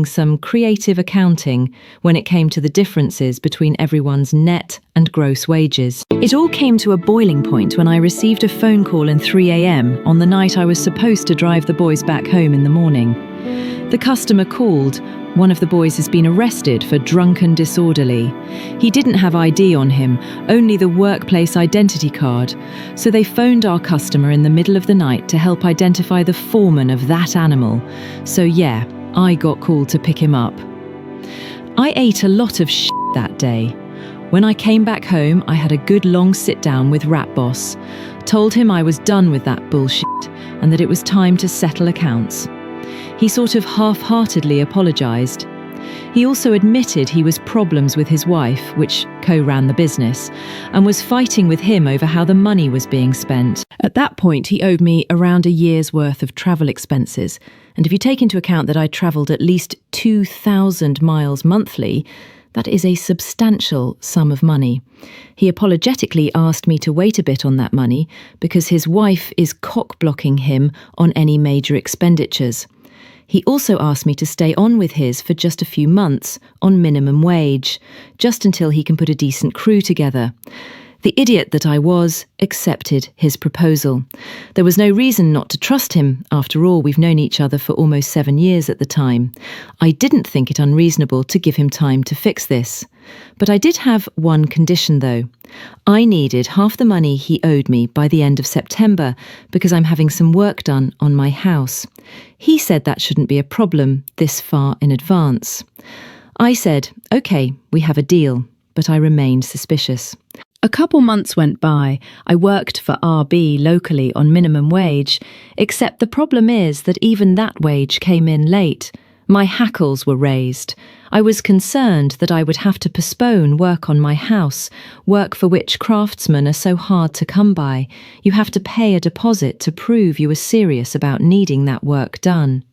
some creative accounting when it came to the differences between everyone's net and gross wages. It all came to a boiling point when I received a phone call at 3 a.m. on the night I was supposed to drive the boys back home in the morning. The customer called. One of the boys has been arrested for drunken disorderly. He didn't have ID on him, only the workplace identity card. So they phoned our customer in the middle of the night to help identify the foreman of that animal. So yeah, I got called to pick him up. I ate a lot of shit that day. When I came back home, I had a good long sit down with Rat Boss, told him I was done with that bullshit and that it was time to settle accounts. He sort of half-heartedly apologised. He also admitted he was problems with his wife, which co-ran the business, and was fighting with him over how the money was being spent. At that point, he owed me around a year's worth of travel expenses, and if you take into account that I travelled at least 2,000 miles monthly, that is a substantial sum of money. He apologetically asked me to wait a bit on that money because his wife is cock-blocking him on any major expenditures. He also asked me to stay on with his for just a few months on minimum wage, just until he can put a decent crew together. The idiot that I was accepted his proposal. There was no reason not to trust him. After all, we've known each other for almost 7 years at the time. I didn't think it unreasonable to give him time to fix this. But I did have one condition, though. I needed half the money he owed me by the end of September because I'm having some work done on my house. He said that shouldn't be a problem this far in advance. I said, okay, we have a deal, but I remained suspicious. A couple months went by. I worked for RB locally on minimum wage, except the problem is that even that wage came in late. My hackles were raised. I was concerned that I would have to postpone work on my house, work for which craftsmen are so hard to come by. You have to pay a deposit to prove you were serious about needing that work done.